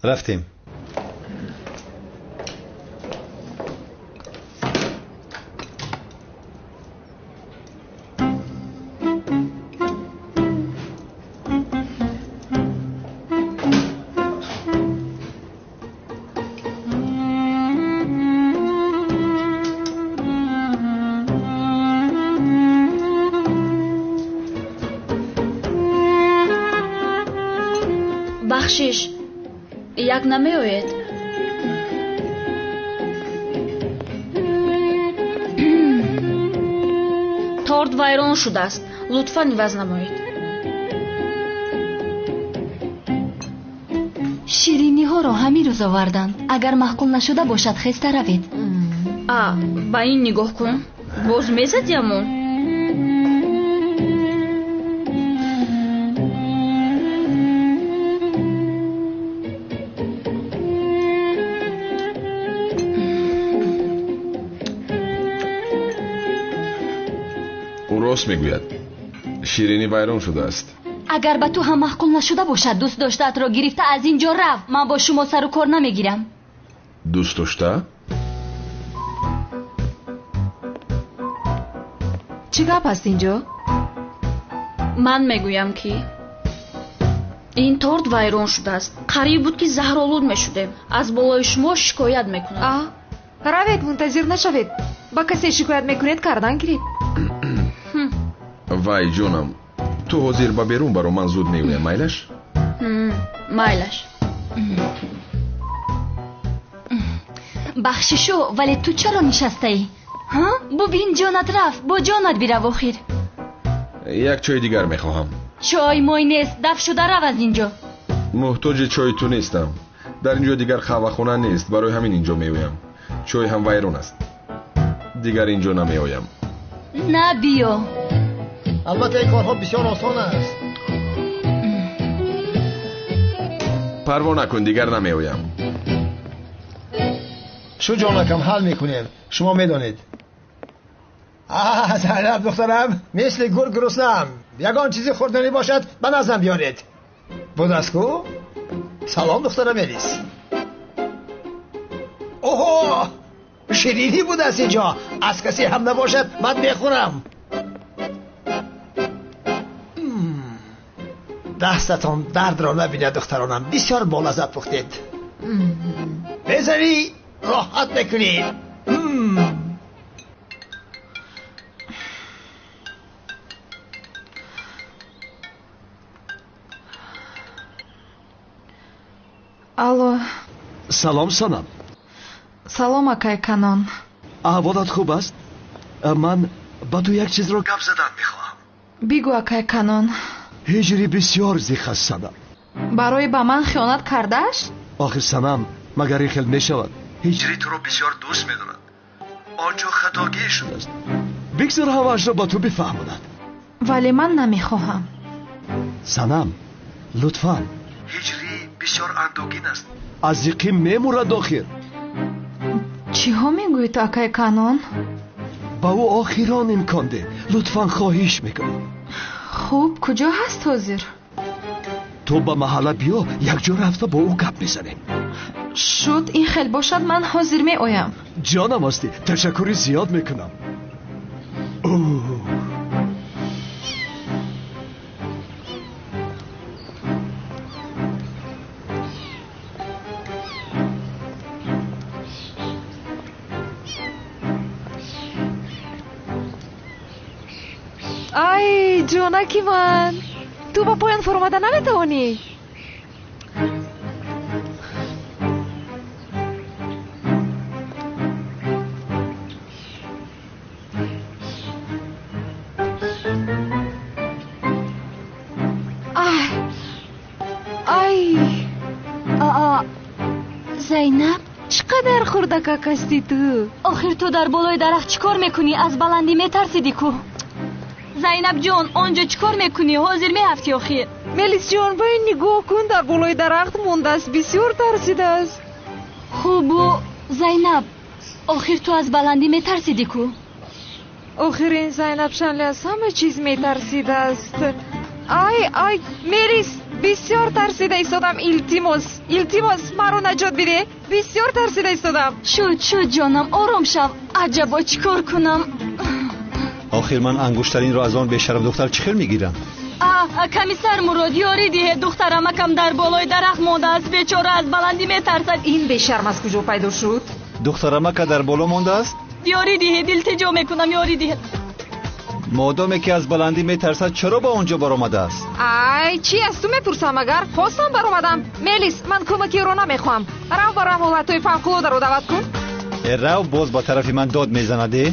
رفتیم. بخشش یک نمی‌آید. торт вайрон шудааст. лутфан иваз намоед. шириниҳоро ҳамин рӯз оварданд. агар маҳқул нашуда бошад хеста равед. ба ин нигоҳ кун. боз мезадиамон. راست میگوید. شیرینی ویران شده است. اگر به تو هم محکول نشده باشد دوست داشته‌ات را گرفته از اینجا رفت. من با شما سر و کار نمیگیرم. دوست داشته؟ چی گپ است اینجا؟ من میگویم که این торт вайрон шудааст. қариб буд ки заҳролуд мешудем. аз болои шумо шикоят мекунам. равед, мунтазир нашавед. ба касе шикоят мекунед кардан гиред. вай ҷонам, ту ҳозир ба берун баро ман зуд меоям, майлаш? майлаш. бахшишо, вале ту чаро нишастаӣ? бубин ҷонат рафт, бо ҷонат бирав охир. як чой дигар мехоҳам. чой мой нест, даф шуда рав аз инҷо. муҳтоҷи чои ту нестам. дар инҷо дигар хавахона нест, барои ҳамин инҷо меоям. чой ҳам вайрон аст. дигар инҷо намеоям. на биё. البته این کارها بسیار آسان است. پروا نکن، دیگر نمیایم. شو جانکم حل میکنیم. شما میدانید. زینب دخترم، مثل گل گرسنه‌ام. یگان چیزی خوردنی باشد به نزدم بیارید. بودسکو؟ سلام دخترم الیس. اوه، شیرینی بود از اینجا. از کسی هم نباشد من میخورم. دستتان درد را نبینه دخترانم. بسیار بالذت پختید. بذاری راحت بکنید. алло. салом санам. салом акай канон. аҳволат хуб аст? ман ба ту як чизро гап задан мехоҳам. бигӯ акай канон. ҳиҷри бисёр зих аст санам. барои ба ман хиёнат кардааст? охир санам, магар ин хел мешавад? ҳиҷри туро бисёр дӯст медорад. онҷо хатогӣ шудааст. бигзор ҳамаашро ба ту бифаҳмонад. вале ман намехоҳам. санам, лутфан. ҳиҷри бисёр андогин аст. аз иқим мемурад охир. чиҳо мегӯед акай канон? ба ӯ охирон имкон де. лутфан хоҳиш мекунам. хуб, куҷо ҳаст ҳозир? ту ба маҳалла биё, якҷо рафта бо ӯ гап мезанем. шуд ин хел бошад, ман ҳозир меоям. ҷонам ҳастӣ, ташаккури зиёд мекунам. ай ҷонаки ман, ту ба поён фуромада наметавонӣ? зайнаб, чӣ қадар хурдакак ҳастӣ ту? охир ту дар болои дарахт чӣ кор мекунӣ? аз баландӣ метарсидӣ ку? зайнаб ҷон, онҷо чӣ кор мекунӣ? ҳозир меафтӣ охир. мелис ҷон, ба ин нигоҳ кун, дар болои дарахт мондааст, бисёр тарсидааст. хубу зайнаб, охир ту аз баландӣ метарсидӣ ку? охир ин Зайнаб шанли аз ҳама чиз метарсидааст. ай мелис, بسیار ترسیده ایستادم. التماس مرا نجات بده. بسیار ترسیده ایستادم. شد جانم آرام شو. عجبا چیکار کنم؟ آخر من انگشترین رو از آن بیشرم دختر چی خیل میگیرم؟ کمیسر مراد یاری دیه دخترم کم در بالای درخت مونده است. بیچاره از بلندی میترسد. این بیشرم از کجا پیدا شد؟ دخترم که در بالا مونده است؟ یاری دیه التجا میکنم یاری دیه. مادامی که از بلندی میترسد چرا با اونجا برآمده است؟ ای چی از تو میپرسم؟ اگر خواستم برآمدم. میلیس من کمکی رو نمیخوام. رو برای حالتهای فوق‌العاده رو دعوت کن. رو باز با طرف من داد میزنده؟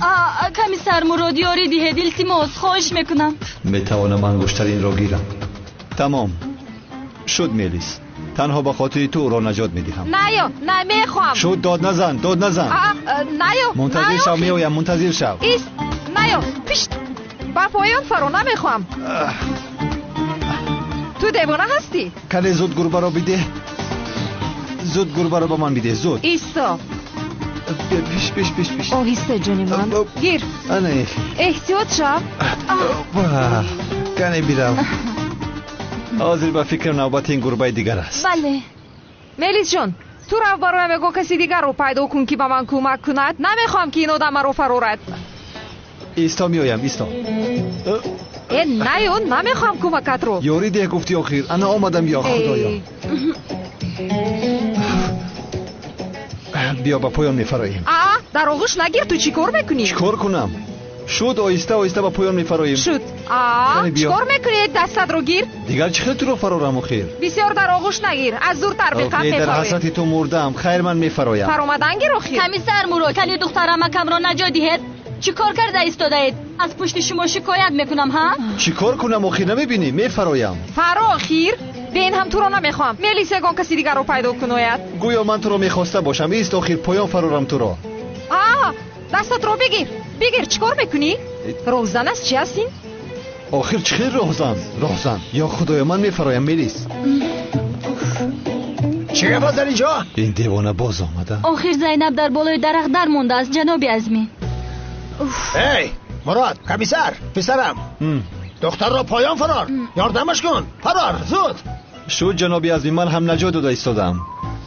کمیسر مراد یاری دیه التماس خواهش میکنم. میتوانم انگشترین را گیرم. تمام شد میلیس. تنها با خاطر تو را نجات میدهم. نه میخوام. شد داد نزن. منتظر شو میایم. منتظر شو. ایست. پیشت. با پایان فرو نمیخوام. تو دیوانه هستی؟ کنه زود گربه را بده. زود گربه را با من بده. زود. ایستا. پیش. آهسته جونی من. گیر. آنه. احتیاط شو. کنه بیرم. حاضر با فکر نوبت این گربه دیگر است. بله. میلیس جون تو رو برای میگو کسی دیگر رو پیدا کن که به من کمک کند. نمیخوام که این آدم رو فرورد. ایستا میایم. ایستا. نمیخوام کمکت رو. یاری دیگه گفتی آخر. انا آمدم یا خدایا. بیا با پایان میفراییم. در آغوش نگیر. تو چی کار میکنی؟ چیکار کنم؟ شد آیسته با پایان میفراییم. شد. چیکار میکنی؟ دستت رو گیر. دیگر چی خیلی تو رو فرارم خیر. بسیار در آغوش نگیر. از زور تربیقت میفراییم. در حسرت تو مردم. خیر من میفرایم. فرامدن گیر خیر. کمیسر مراد کلی دخترم کم را نجات دهید. چیکار کرده ایستاده اید؟ از پشت شما شکایت میکنم ها؟ چیکار کنم آخر نمیبینی؟ میفرایم. آخر بین هم تو رو نمیخوام. میلیس یگان کسی دیگر رو پیدا کنوید. گویا من تو رو میخواسته باشم. ایست آخر پایان فرارم تو را. دستت رو بگیر. چیکار میکنی؟ روزن است چی هستین؟ آخر چی خیلی راهزن یا خدای من میفرایم. میلیس چی گفت در اینجا؟ این دیوانه باز آمده. آخر زینب در بالای درخت در مونده است جناب عزمی. ای مراد کمیسر پسرم دختر را پایان فرار. یاردمش کن. فرار زود. شد جناب عزمی من هم نجات داده ایستادم.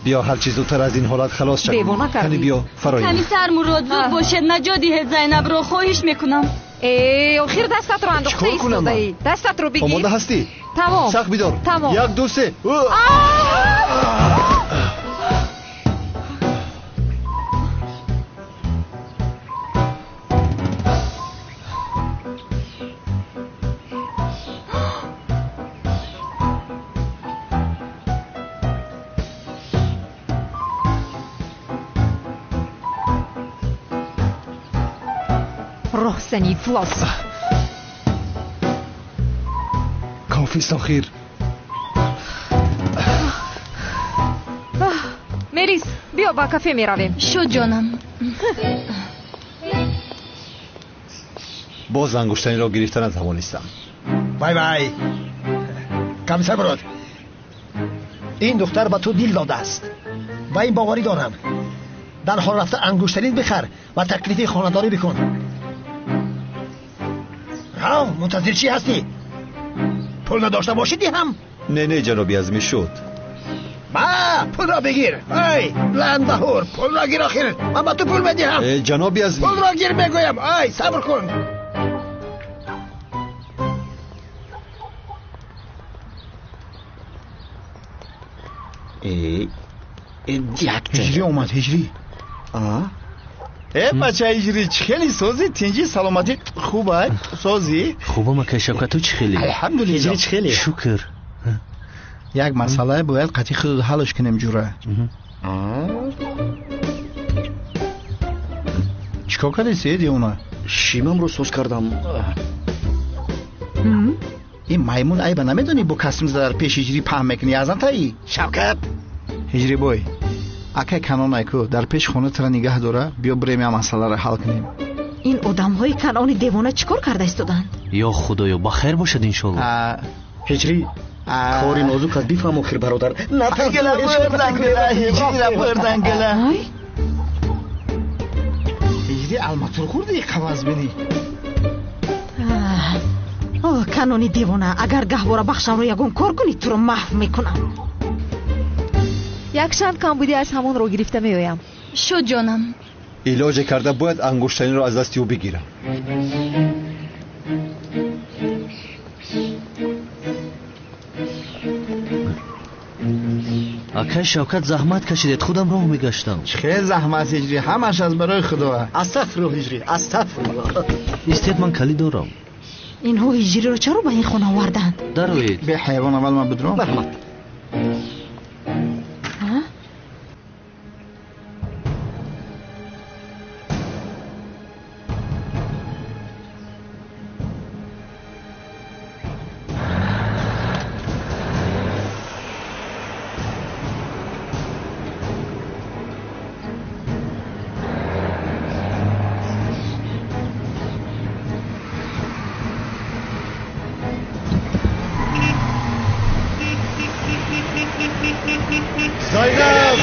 بیا هر چیز زودتر از این حالت خلاص شد. دیوانه کردی. بیا فرایم. کمیسر مراد زود باشد نجات دهید زینب را خواهش میکنم. آخر دستت رو انداخته ایستاده ای. دستت رو بگیر. آماده هستی؟ تمام. سخت بیدار. تمام. 1 2 3. راهزنی فلاس. کافی است آخر. میلیس بیا با کافه میرویم. شد جانم. باز انگشترین را گرفتن نتوانستم. بای کمیسر مراد این دختر به تو دل داده است و این باوری دارم. در حال رفته انگشترین بخر و تکلیف خانه‌داری بکن. منتظر چی هستی؟ پول نداشته باشی هم؟ نه جنابی عزمی شد. پول را بگیر. ای لعن بهور پول را گیر آخر. من با تو پول بدهم. جنابی عزمی پول را گیر میگویم. ای صبر کن. هجری اومد. هجری بچه هجری چی خیلی سازی؟ تنجی سلامتی خوبه؟ سازی؟ خوبم که شوکت تو چی خیلی؟ الحمدلله. هجری چی خیلی؟ شکر. یک مسئله باید قطعی خود حلش کنیم جوره. چیکار کردی سیدی اونا؟ شیمم رو سوز کردم. این میمون عیبه نمیدونی با کسم در پیش هجری پهم میکنی ازم تایی؟ شوکت هجری بای اکه کنان ایکو در پیش خونه تر نگه داره. بیا بریم یا مسئله را حل کنیم. این آدم های کنان دیوانه چیکار کرده ایستادن؟ یا خدایا بخیر باشد انشالله. هجری کاری نازک است بفهم آخر برادر. گله بردن گله. هجری الماتور خوردی قواز بینی. канони девона, агар гаҳвора бахшамро ягон кор кунӣ туро маҳв мекунам. якшан кам будӣ аз ҳамонро гирифта меоям. шуд ҷонам. илоҷе карда бояд ангуштаниро аз дасти ӯ бигирам. акай Шавкат заҳмат кашидед, худам роҳ мегаштам. чӣ заҳмат ҳиҷрӣ, ҳамаш аз барои худо. астағфируллоҳ ҳиҷрӣ, астағфируллоҳ. истед ман калӣ дорам. инҳо ҳиҷриро чаро ба ин хона оварданд? дароед. бе ҳайвон аввал ман бидром. марҳамат. Zaynab!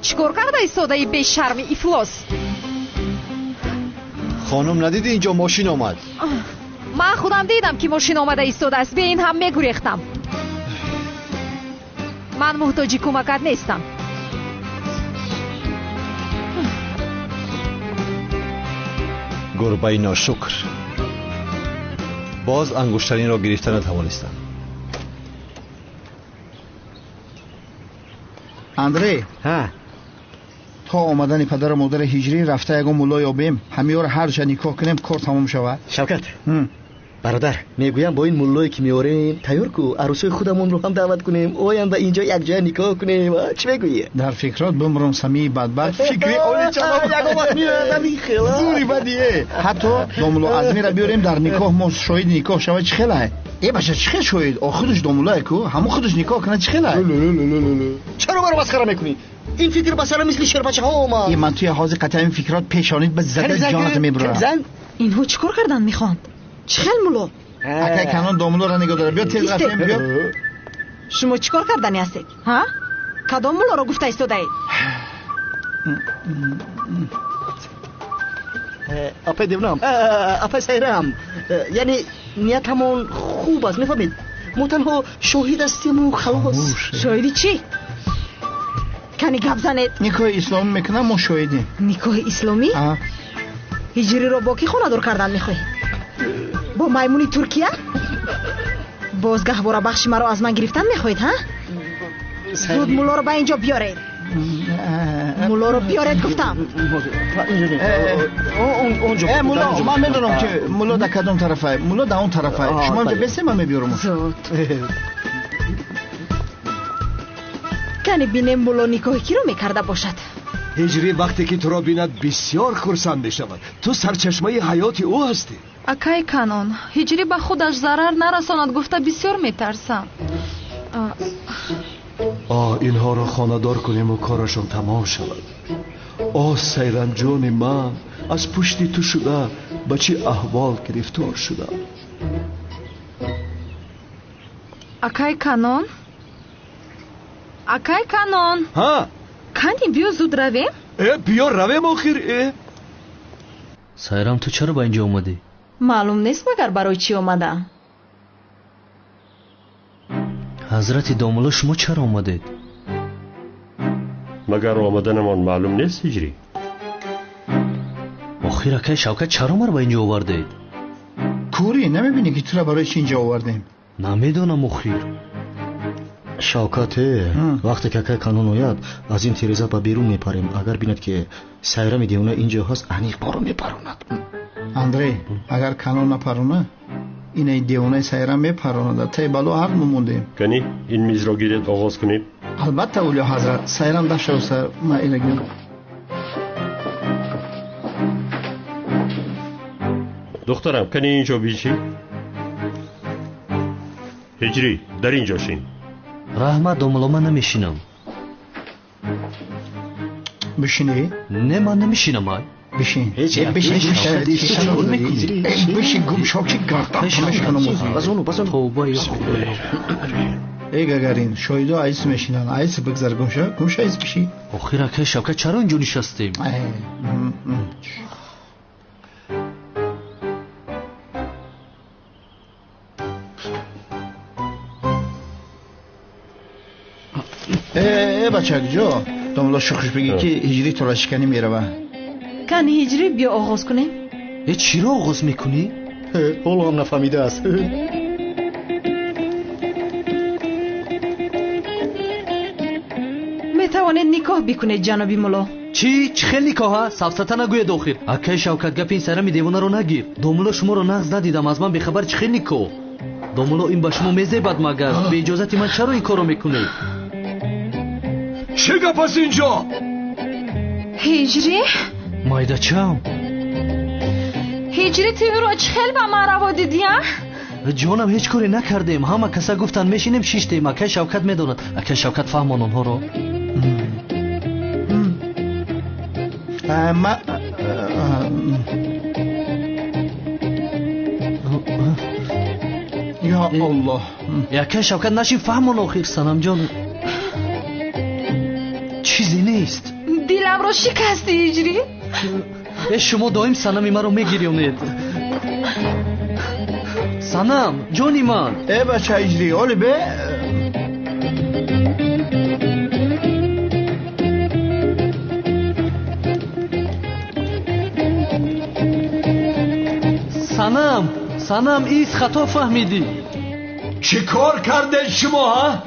чӣ кор карда истодаи бешарми ифлос? хонум надиди инҷо мошин омад? ман худам дидам ки мошин омада истодааст, бе ин ҳам мегурехтам. ман муҳтоҷи кӯмакат нестам. гурбаи ношукр, боз ангуштаринро гирифта натавонистам. андрей, то омадани падару модари ҳиҷрӣ рафта ягон мулло ёбем, ҳамеёро ҳар ҷа никоҳ кунем, кор тамом шавад. Шавкат, бародар, мегӯям бо ин муллое ки меорем тайёр ку арӯсои худамонро ҳам даъват кунем, оям ба инҷо якҷоя никоҳ кунем. Чӣ мегӯӣ? дар фикрат бимрум самии бадбахт фикри оличаном ягомат миёдам ин хела зури бадие. ҳатто домуло азмира биёрем дар никоҳ мо шоҳиди никоҳ шавад. чӣ хелае? баша чӣ хел шоҳид? худаш домулае ку ҳамон худаш никоҳ кунад. чӣ хелае? чаро маро масхара мекунӣ? ин фикр ба сарам мисли шербачаҳо омад. ман туи ҳози қатъи ин фикрат пешонид ба зада ҷонат мебурам. инҳо чӣ кор карданд мехоҳанд? чӣ хел мулло? акай канон домулоро нигоҳ дора. биё тез рафтем. биё. шумо чӣ кор кардани ҳастед? кадом муллоро гуфта истодаед? апай девнам, апай сайрам, яъне ниятамон хуб аст, мефаҳмед? мо танҳо шоҳид ҳастему халос. шоҳиди чӣ? кани гап занед. никоҳи исломӣ мекунам, мо шоҳидем. никоҳи исломӣ? ҳиҷриро бо кӣ хонадор кардан мехоҳӣ? бо маймуни туркия? боз гаҳвора бахши маро аз ман гирифтан мехоҳед? зуд муллоро ба инҷо биёред. муллоро биёред гуфтам. мулло, ман медонам ки мулло дар кадом тарафае. мулло дар он тарафае. шумо инҷо бесед, ман мебиёрам. зуд кани бинем мулло никоҳи киро мекарда бошад. ҳиҷрӣ вақте ки туро бинад бисёр хурсанд мешавад. ту сарчашмаи ҳаёти ӯ ҳастӣ. акай канон, ҳиҷрӣ ба худаш зарар нарасонад гуфта бисёр метарсам. инҳоро хонадор кунему корашон тамом шавад. сайрамҷони ман, аз пушти ту шуда ба чӣ аҳвол гирифтор шудам. акай канон? акай канон? кани биё зуд равем? биё равем охир. сайрам, ту чаро ба инҷо омадӣ? маълум нест магар барои чӣ омадам. ҳазрати домуло, шумо чаро омадед? магар омаданамон маълум нест ҳиҷрӣ? охир акай Шавкат, чаро маро ба инҷо овардед? кӯри, намебинӣ ки туро барои чӣ инҷо овардем? намедонам охир. Шавкате, вақте ки акай канон ояд, аз ин тиреза ба берун мепарем. агар бинад ки сайрами девона инҷо ҳаст, аниқ боро мепаронад. андрей, агар канон напарона, инаи девонаи сайрам мепаронад. таи бало ҳар мо мондем. кани ин мизро гиред оғоз кунем? албатта улё ҳазрат. сайрам даштавса маилагӣ. духтарам, кани инҷо бишӣ. ҳиҷрӣ, дар инҷо шин. раҳмат домуло, ман намешинам. بشینی؟ نه من نمیشینم ای بشین هیچ بشین گم شو که گردم توبه خدایا ای گاگارین شویدو ایس میشینن ایس بگذار گم شو ایس بشی آخر که شوکت چرا اینجا نشستیم بچک جو دوملا شخش بگی که هجری تو را شکنی میره کن هجری بیا آغاز کنیم چی را آغاز میکنی؟ حالا هم نفهمیده است میتوانید نکاح بکنید جنابی مولا چی خیلی نکاح سفسطه نگوید آخر اکه شوکت گپ این سرمی دیوانه رو نگیر دوملا شما رو نغز ندیدم از من بخبر چی خیلی نکاح دوملا این با شما میزیبد مگر به اجازت من چرا این کارو میکنید چه گپ است اینجا؟ هجری؟ مایده چم؟ هجری توی رو خیلی با من روا دیدیم؟ جانم هیچ کاری نکردیم همه کسا گفتن میشینیم شیشتیم اکه شوکت میدوند اکه شوکت فهمان اونها رو ما یا الله اکه شوکت نشین فهمان آخر سنم جان چیزی نیست دلم رو شکستی هجری؟ شما دائم سنمی من رو میگیرید سنم جانی من ای بچه هجری اولی به سنم ایست خطا فهمیدی چی کار کردن شما ها؟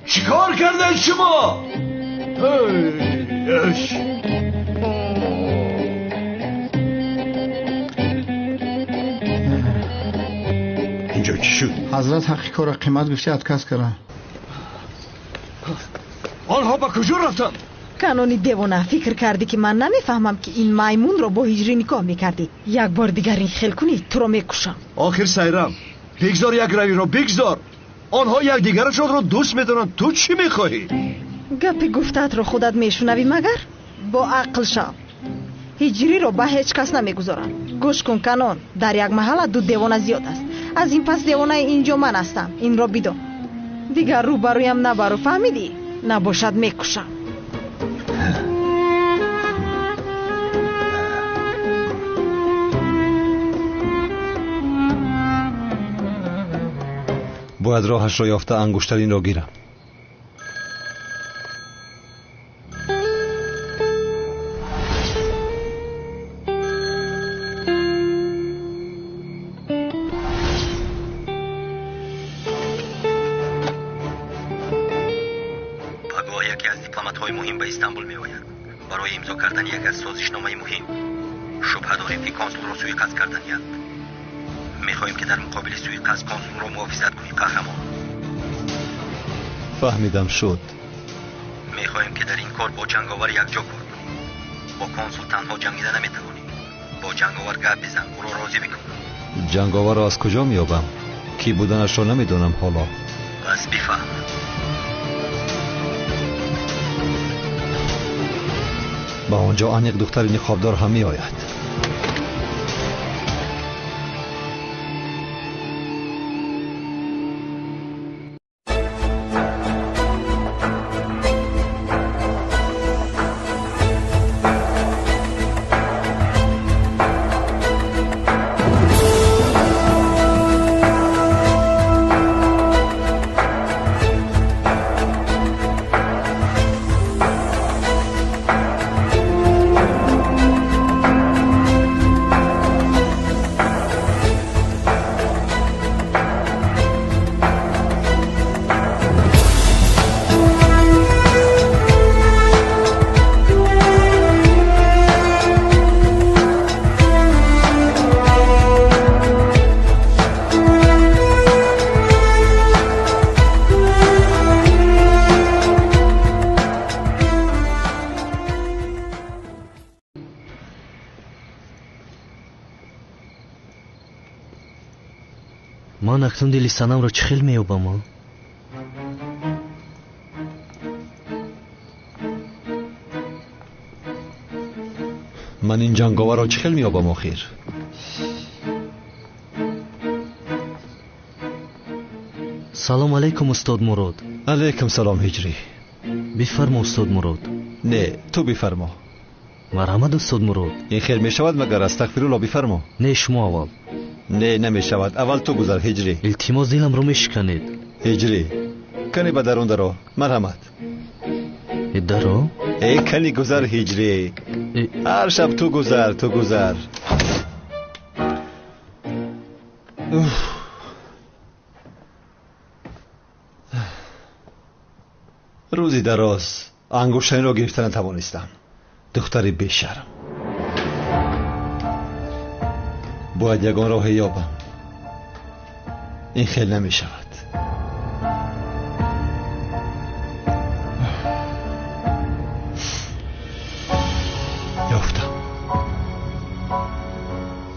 چی کار کردن شما؟ اینجا چی شد؟ حضرت حقی کار قیمت گفتی ادکاس کردن آنها با کجا رفتن؟ کانونی دیوانه فکر کردی که من نمیفهمم که این مایمون رو با هجری نکاح میکردی یک بار دیگر این خیل کنی تو رو میکشم آخر سیرم بگذار یک روی رو بگذار آنها یک دیگرشون رو دوست میدارن تو چی میخواهی؟ گپ گفتت رو خودت میشنوی مگر؟ با عقل شو هجری رو به هیچ کس نمیگذارن گوش کن کانون در یک محل دو دیوانه زیاد است از این پس دیوانه اینجا من هستم این رو بدون دیگر رو برویم نبرو فهمیدی؟ نباشد میکشم باید راهش را یافته انگشترین را گیرم پگاه یکی از دیپلمات‌های مهم به استانبول می‌آید برای امضا کردن یک از سازشنامه‌های مهم شبهه داریم که کنسول را سوی قصد کردند می‌خواهیم که در مقابل سوی قصد کنسول را محافظت کنی قهرمان فهمیدم شد می‌خواهیم که در این کار با جنگاور یکجا کار کنی با کنسول تنها جنگیده نمی‌توانی با جنگاور گپ بزن او را راضی بکن جنگاور را از کجا می‌یابم کی بودنش را نمی‌دانم حالا بس بفهم با آنجا انیق دختر نقابدار هم می‌آید من اکنون دلی سنم را چه خیل میابم من این جنگاور را چه خیل میابم آخر؟ سلام علیکم استاد مراد. علیکم سلام هجری. بفرما استاد مراد. نه تو بفرما. مرحمت استاد مراد. این خیر میشود مگر؟ استغفرالله بفرما. نه شما اول. نه نمیشود، اول تو گذر هجری. التماس دلم رو میشکنید هجری. کنی به درون درو. مرحمت. درو؟ ای کنی گذر هجری. هر شب تو گذر. روزی دراز انگشتین را گرفتن نتوانستم. دختری بیشرم. باید یگان راه یابم. این خیلی نمی شود. یافتم.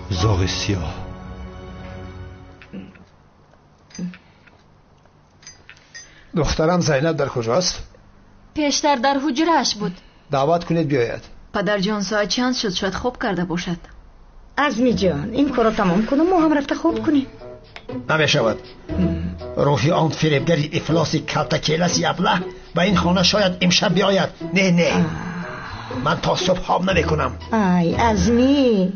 زاغ سیاه. دخترم زینب در کجاست؟ پیشتر در حجره‌اش بود. دعوت کنید بیاید. پدر جان ساعت چند شد؟ شاید خوب کرده باشد. عزمی جان این کارو تمام کنم ما هم رفته خوب کنیم. نمیشود. روحی آن فریبگری افلاسی کلتکیلسی ابله به این خانه شاید امشب بیاید. نه من تا صبح هم نمی کنم. ای عزمی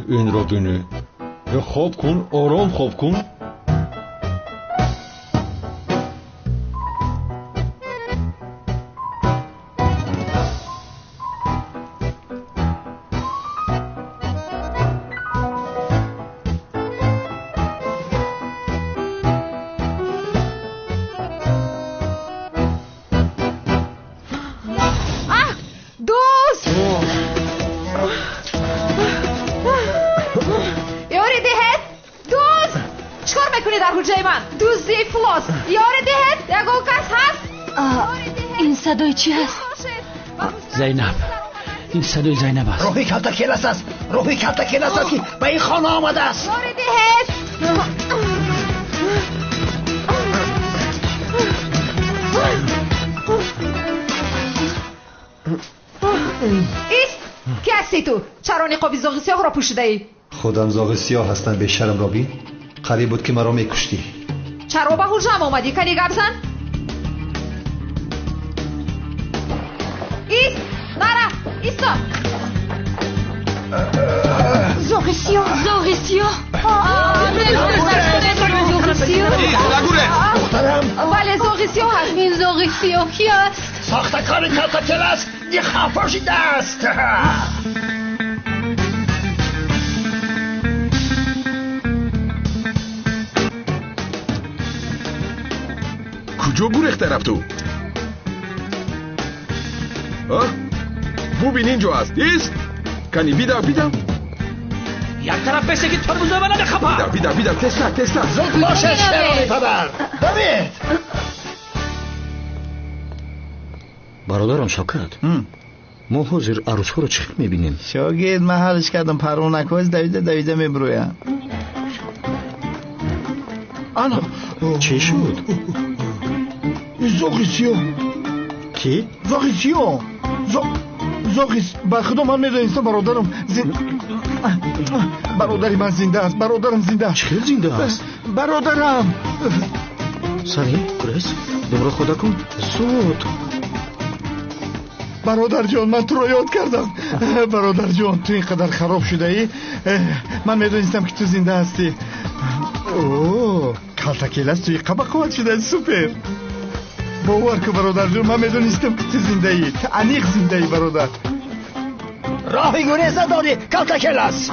این را بینه. خواب کن، آرام خواب کن. صدای چی هست؟ زینب. این صدای زینب است. روحی کلتکیلس است. روحی کلتکیلس است که به این خانه آمده است. ایست کی هستی تو؟ چرا نقاب زاغ سیاه را پوشیده ای؟ خودم زاغ سیاه هستم. به شرم را بین. قریب بود که مرا میکشتی. چرا به حجرم آمدی؟ کنی گپ زن؟ ایست نرا ایستا. زاغ سیاه. دخترم. بله زاغ سیاه هست. این زاغ سیاه کی است؟ ساختکار کلتکیلس دی خفاشیده است. کجا گریخته رفتو؟ ببین اینجا هست. ایست کنی بیدم یک طرف بشه که ترمزه من نخپا. بیدم تستا زود باشه شیرانی پدر. ببین برادرم شوکت ما حاضر عروس‌ها رو چی میبینیم؟ شاگرد محلش کردم پرونک‌ها دویده میبرویم. آنا چی شد؟ زاغ سیاه. کی؟ زاغ سیاه. خدا من میدونستم برادری من زنده است. برادرم زنده است. چه زنده است؟ برادرم. سری گریس دوباره خدا کن زود. برادر جان من تو رو یاد کردم. برادر جان تو اینقدر خراب شده ای، من میدونستم که تو زنده هستی. اوه کالتاکیلاس توی قبا قوت شده، سوپر. باور که برادر جان من میدونستم که تو زنده ای، تو انیق زنده ای برادر. راهی گریز نداری کالتاکیلاس.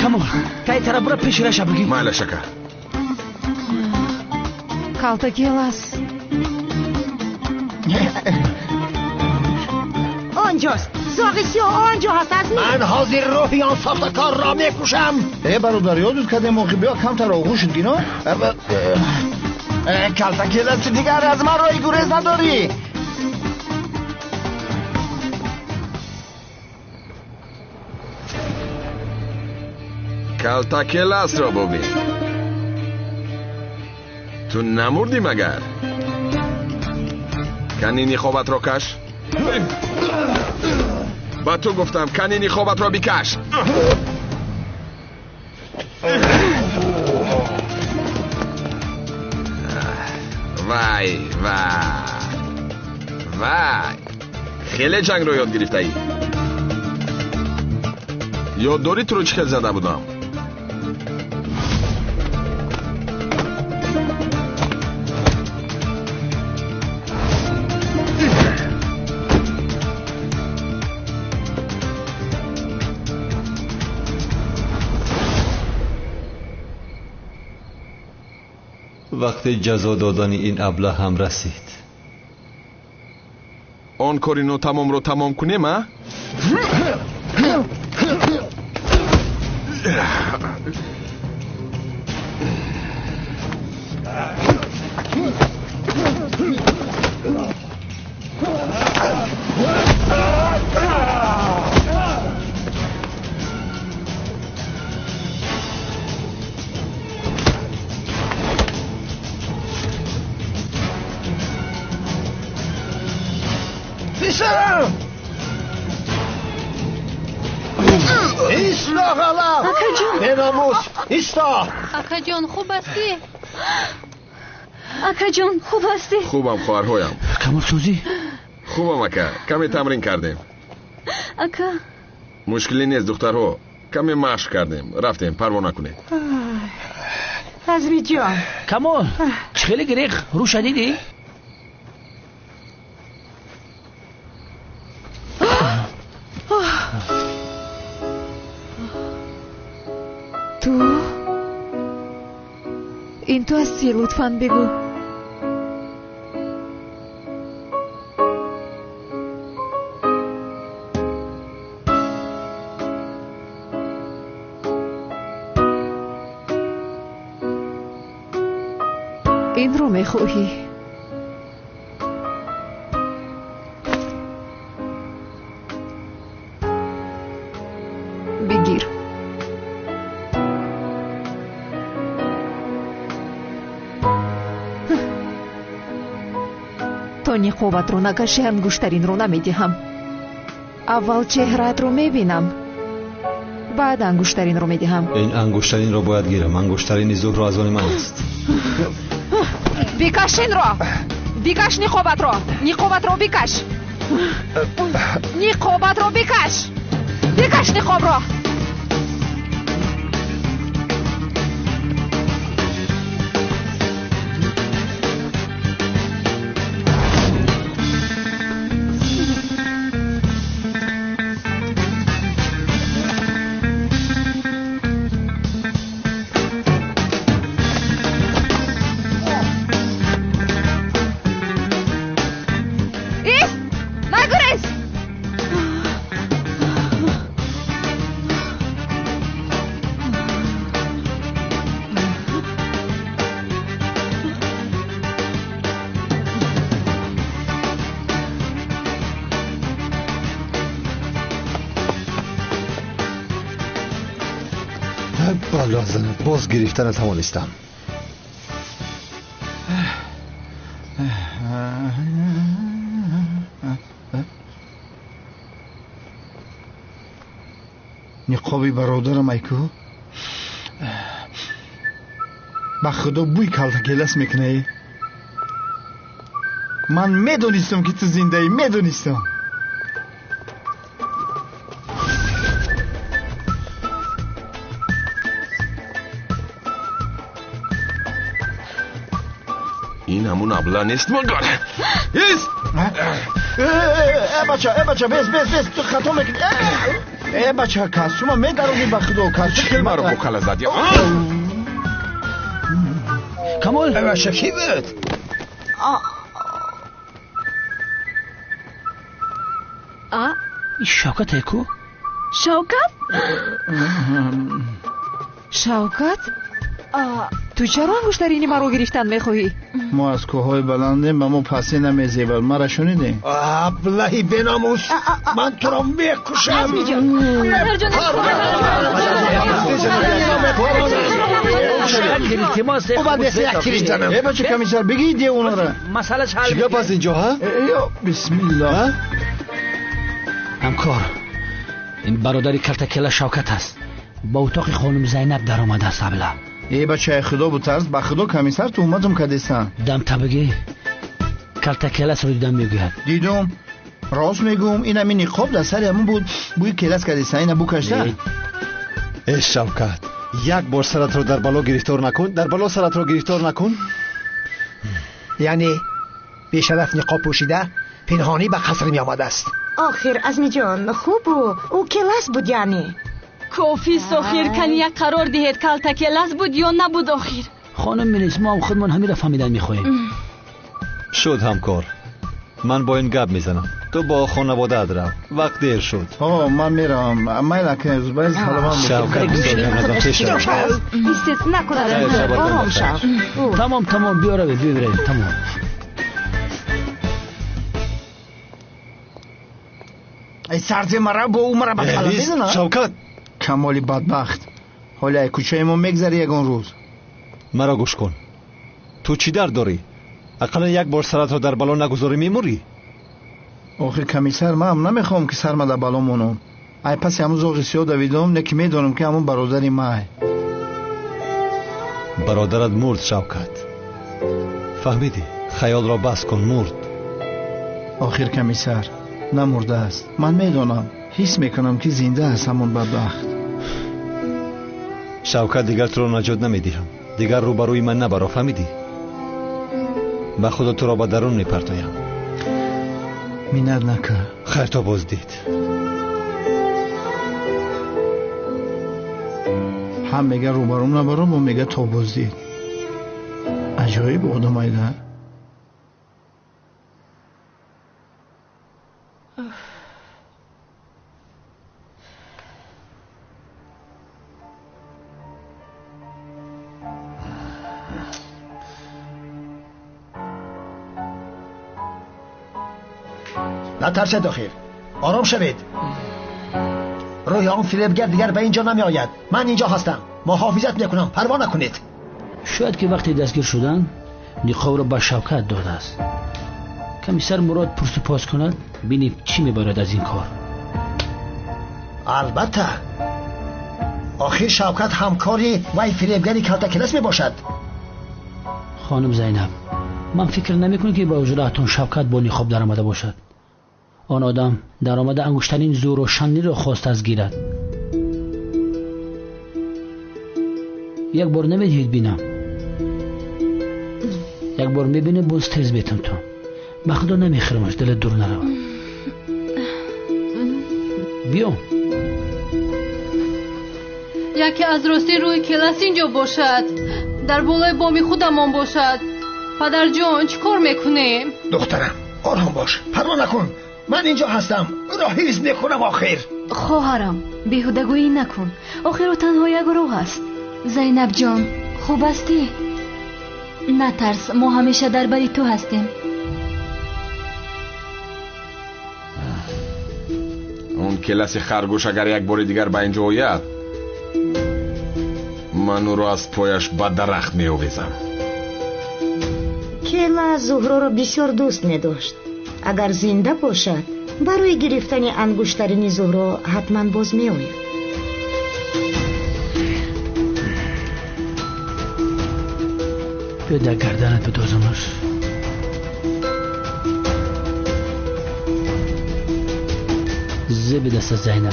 کامل تای طرف برو پیش رشا بگی. مالا شکر. کالتاکیلاس آنجاست، زاغی سیاه آنجا هست. از من حاضر روحی آن ساختکار را میکشم. برادر یادت کده موقع بیا کمتر آغوشت گینا. کالتاکیلاس دیگر از من راهی گریز نداری. کالتاکیلاس را ببین. تو نمردی مگر؟ کنینی خوابت را کش. با تو گفتم کنینی خوابت را بکش. وای خیلی جنگ رو یاد گرفته ای. یاد داری تو رو چه زده بودم؟ وقتی جزا دادن این ابله هم رسید. آن کارینو تمام کنیم ها؟ ایستا غلام. بناموس ایستا. اکا جان خوب هستی؟ اکا جان خوب هستی؟ خوبم خواهرهایم. کامل سوزی؟ خوبم اکا، کمی تمرین کردیم. اکا مشکلی نیست دخترها، کمی مشق کردیم، رفتیم پروا نکنید. عزمی جان کامل خیلی گریخ رو شدیدی؟ تو این تو هستی؟ لطفاً بگو. این رو میخواهی؟ بگیر. تو نقابت رو نکشی، انگشترین رو نمیدهم. اول چهرت رو میبینم، بعد انگشترین رو میدهم. این انگشترین رو باید گیرم. انگشترین زهر از آن من است. بکش این رو. بکش نقابت رو. نقابت رو بکش. نقابت رو بکش. بکش نقاب رو. بالا زنه باز گرفتن توانستم. نقابی برادرم ایکو با خدا بوی کالتاکیلاس میکنه. من میدونستم که تو زنده ای، میدونستم. این همون ابله نیست مگر ایست بچه بس تو خطا میکنی. بچه کس شما میدارونی به خدا کس چکل مرا بکل زدی. کمال شکی بود. شوکت اکو؟ شوکت؟ تو چرا انگشترینی مرا گرفتن میخواهی؟ ما از کوههای بلندیم و ما پسی نمیزیبل. مرا شنیدیم؟ ابلهی بناموس، من تو را میکشم. عزمی جان، بچه کمیسر بگید اونا را. مسئله حل چیگه پس اینجا ها؟ بسم الله. همکار، این برادری کلتکله شوکت است. با اتاق خانم زینب در آمده است ابله. ای بچه خدا بوترز، با خدا کمیسر تو اومدم کدیستن. دم تبگی کلتکله رو دیدم میگوید. دیدم راست میگم، این همین نقاب در سر همون بود. بوی کلاس کدیستن اینه بو کشته. ای شوکت، یک بار سرت رو در بالا گرفتار نکن. در بالا سرت رو گرفتار نکن. یعنی بیشرف نقاب پوشیده پنهانی به قصر می آمده است. آخر عزمی جان خوب او کلاس بود. یعنی کافی سخیر کنی یک قرار دهید کلتکلاس بود یا نبود. آخر خانم منیز ما خودمون همین را فهمیدن میخواهیم. شد همکار، من با این گپ میزنم. تو با خانواده ادرو، وقت دیر شد. من میرم. میل که زبایز حالوان شوکت استث نکنه. آرام شو. تمام بیاره بیبره. تمام. ای سرزی مرا با او مرا بخلا میزنه. شوکت کمالی بدبخت، حالا ای کوچه ما میگذری یگان روز. مرا گوش کن. تو چی درد داری؟ اقلا یک بار سرت رو در بالا نگذاری میموری. آخر کمیسر من هم نمیخوام که سرم در بالا مونم. ای پس همون زوغی سیاه دویدم نکی میدونم که همون برادری ماه. برادرت مرد شوکت، فهمیدی؟ خیال را بس کن، مرد. آخر کمیسر نمرده است. من میدونم، حس میکنم که زنده است همون بدبخت. شوکت دیگر تو را نجات نمیدیم. دیگر روبروی من نبرو، فهمیدی؟ به خدا تو را به درون میپرتایم. مینت نکه. خیر تا بازدید. هم میگه روبروم نبرم و میگه تا بازدید. عجایب آدم ایده. نترسید آخر، آرام شوید. روی آن فریبگر دیگر به اینجا نمی آید. من اینجا هستم، محافظت میکنم، پروا نکنید. شاید که وقتی دستگیر شدن نقاب را به شوکت داده است. کمیسر مراد پرس و پاس کند بینیم چی میبارد از این کار. البته آخر شوکت همکاری وی فریبگری کلتکلاس می باشد. خانم زینب، من فکر نمیکنم که با وجود اتون شوکت با نقاب در آمده باشد. آن آدم در آمده انگشترین زور و شنی را خواست از گیرد. یک بار نمیدهید بینم، یک بار میبینه باز تیز بیتم تو. به خدا نمیخیرمش، دل دور نرو. بیام. یکی از راستی روی کلاس اینجا باشد، در بالای بامی خودمان باشد. پدر جان چی کار میکنیم؟ دخترم آرام باش، پروا نکن، من اینجا هستم، راهیز میکنم. آخر خواهرم بیهودگویی نکن، آخر او تنها یک راه است. زینب جان خوب هستی؟ نترس، ما همیشه در بری تو هستیم. اون کلاس خرگوش اگر یک بار دیگر به اینجا آید من او را از پایش به درخت می آویزم. کلاس زهرا را بسیار دوست می داشت. اگر زنده باشد برای گرفتن انگشترین زهرا حتما باز می آید. بیا در گردنت بدازمش. زب دست زینب.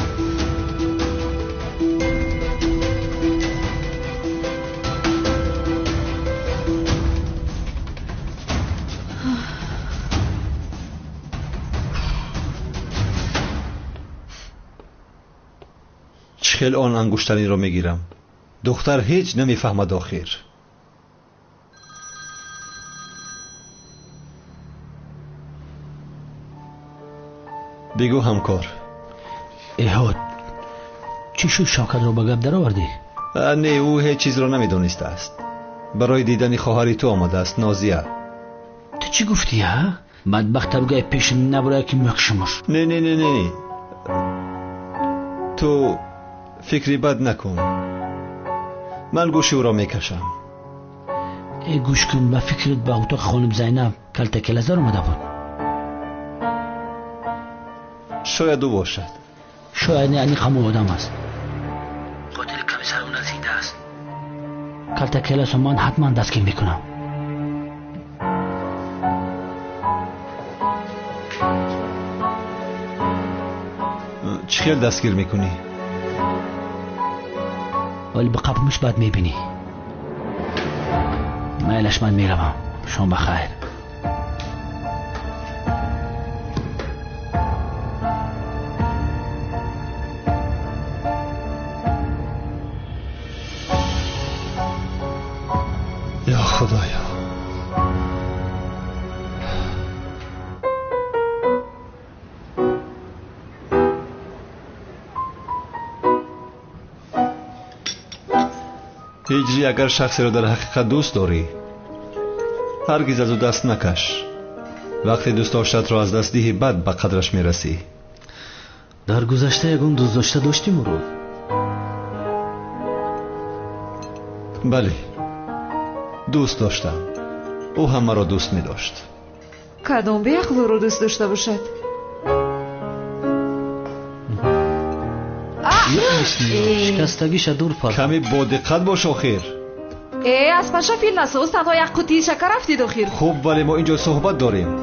چخیل آن انگشترین رو میگیرم. دختر هیچ نمیفهمد آخر. بگو همکار. احاد چی شد شوکت رو به گپ در آوردی؟ نه او هیچ چیز رو نمیدونسته است. برای دیدن خواهری تو آمده است، نازیه. تو چی گفتی ها؟ بدبخت بگه پیش نبره که مکشمش. نه تو فکری بد نکن. من گوشی او را میکشم. ای گوش کن، به فکرت به اتاق خانم زینب کلته کلزار اومده بود. شاید او باشد. شاید نه، همون آدم است. قاتل کمیسر اون رسیده است. کلته کلز من حتما دستگیر میکنم. چی خیال دستگیر میکنی؟ ولی به قبرمش بعد میبینی. میلش من میروم. شما بخیر. یا خدایا. هجری اگر شخصی را در حقیقت دوست داری هرگز از او دست نکش. وقتی دوست داشتت را از دست دهی بعد به قدرش میرسی. در گذشته یکون دوست داشته داشتی مرود؟ بله دوست داشتم. او هم مرا دوست می داشت. کدام به عقل رو دوست داشته باشد؟ شکستگیش دور پرد. کمی با دقت باش آخر. از پشا فیل نسوز تنها یک قوطی شکر رفتید آخر. خوب ولی ما اینجا صحبت داریم.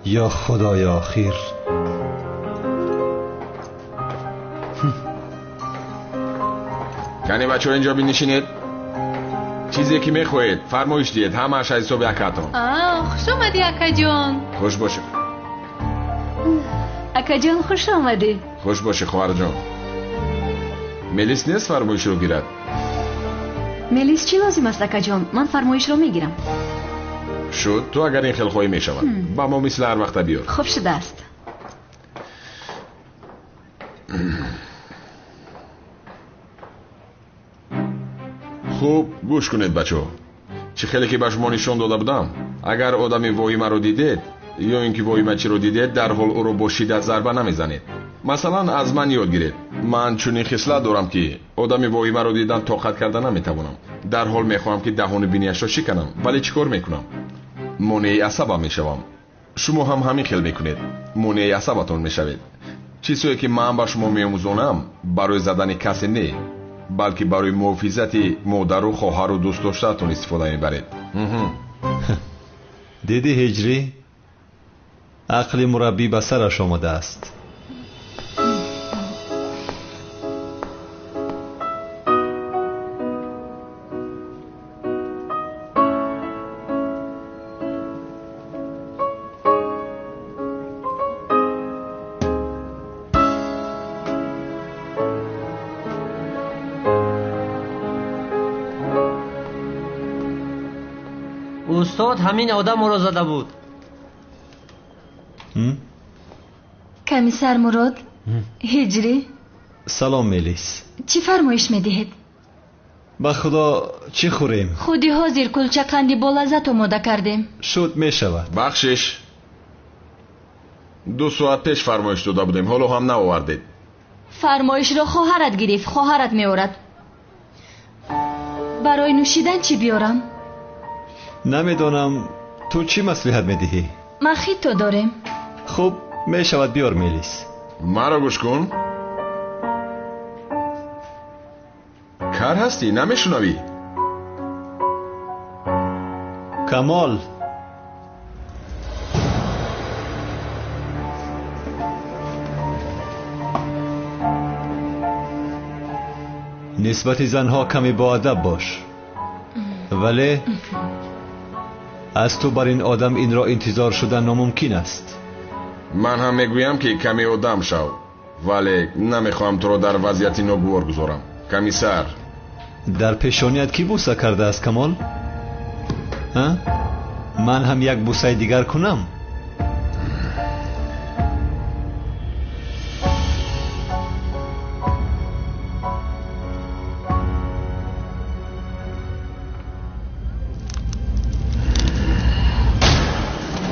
یا خدایا آخر. یعنی بچه ها اینجا بینشینید. چیزی که میخواید فرمایش دید. همه اش از صبح اکاتون. خوش آمدی اکا جان. خوش باشه. اکا جان خوش آمدی. خوش باشه خواهر جان. ملیس نیست فرمایش رو گیرد. ملیس چی لازم است اکا جان؟ من فرمایش رو میگیرم. شد تو اگر این خیل خواهی میشود با ما مثل هر وقت بیار. خوب شده است. خوب گوش کنید بچه ها. چه خیلی که به شما نشان داده بودم اگر آدمی واهمه رو دیدید یا اینکه واهمه چی رو دیدید در حال او رو با شدت ضربه نمیزنید. مثلا از من یاد گیرید. من چنین خصلت دارم که آدمی واهمه رو دیدن طاقت کردن نمیتوانم. در حال میخوام که دهان بینیش رو شکنم ولی چیکار میکنم؟ مانع عصبم میشوم. شما هم همین خیل میکنید. مانع عصبتون میشوید. چیزی که من با شما میآموزونم برای زدن کسی نه بلکه برای محافظت مادر و خواهر و دوست داشته‌تون استفاده میبرید. دیدی هجری؟ عقل مربی به سرش آمده است. استاد همین آدم را زده بود. کمیسر مراد. هجری. سلام ملیس. چی فرمایش میدهید؟ با خدا چی خوریم؟ خودی حاضر کلچه قندی با لذت آماده کردیم. شد میشود. بخشش 2 ساعت پیش فرمایش داده بودیم حالا هم نآوردید. فرمایش را خواهرت گرفت. خواهرت میآورد. برای نوشیدن چی بیارم؟ نمیدانم تو چی مصلحت میدهی؟ مخیتو داریم. خوب میشود بیار ملیس. مرا گوش کن. کار هستی نمیشنوی؟ کمال نسبت زنها کمی با ادب باش. ولی از تو بر این آدم این را انتظار شدن ناممکن است. من هم میگویم که کمی آدم شو، ولی نمیخوام تو رو در وضعیتی ناگوار گذارم. کمی سر. در پیشانیت کی بوسه کرده است کمال؟ ها؟ من هم یک بوسه دیگر کنم؟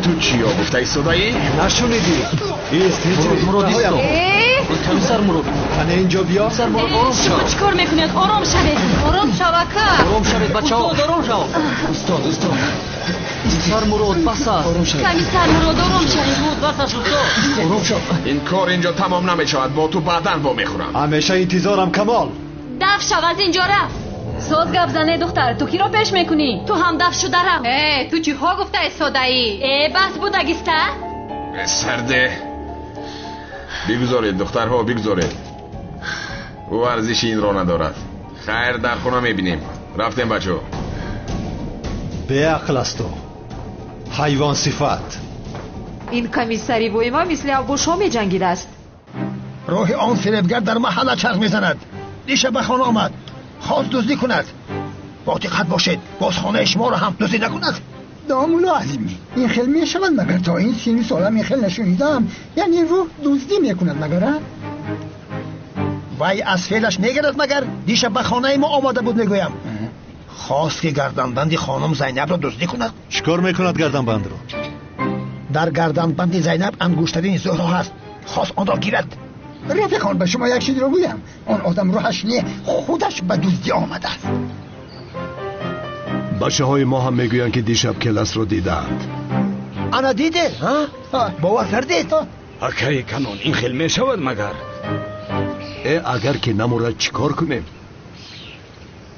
تو چی ها گفته ای صدایی؟ نشونیدی؟ ایست هیچ مراد ایستو. کمی سر مراد. خانه اینجا بیا. سر مراد آرام شو. شما چیکار میکنید؟ آرام شوید. آرام شوکا. آرام شوید بچه‌ها. آرام شو. استاد. سر مراد بس. کمی سر مراد آرام شوید. بس استاد. آرام شو. این کار اینجا تمام نمیشود. با تو بعداً با میخورم. همیشه انتظارم کمال. دف شو از اینجا رفت. ساز گپ زنه دختر، تو کی رو پیش میکنی؟ تو هم دف شو درم. تو چی ها گفته استادایی؟ بس بودگیسته؟ سرده. بگذارید دخترها بگذارید. او ارزش این را ندارد. خیر در خونه میبینیم. رفتیم بچه. به عقل است تو. حیوان صفت. این کمیسری وایما مثل ابوشو می جنگیده است. روح آن فریبگر در محله چرخ میزند. دیشب به خانه آمد، خواست دزدی کند. با دقت باشید باز خانه شما را هم دزدی نکند. دامولا عظیمی، این خیل می شود مگر تا این سینی سالم این خیل نشونیدم؟ یعنی روح دزدی میکند مگر؟ وای از فعلش میگرد مگر؟ دیشب به خانه ما آماده بود میگویم. خواست که گردنبند خانم زینب را دزدی کند. چیکار میکند گردنبند را؟ در گردنبند زینب انگشترین زهرا هست. خواست آن را گیرد. رفیقان به شما یک چیزی رو بگویم، آن آدم روحش نیه، خودش به دزدی آمده است. بچه های ما هم میگویند که دیشب کلاس رو دیدند. انا دیده؟ باور کردید؟ اکی کنون این خیل میشود مگر؟ اگر که نمورد چیکار کنیم؟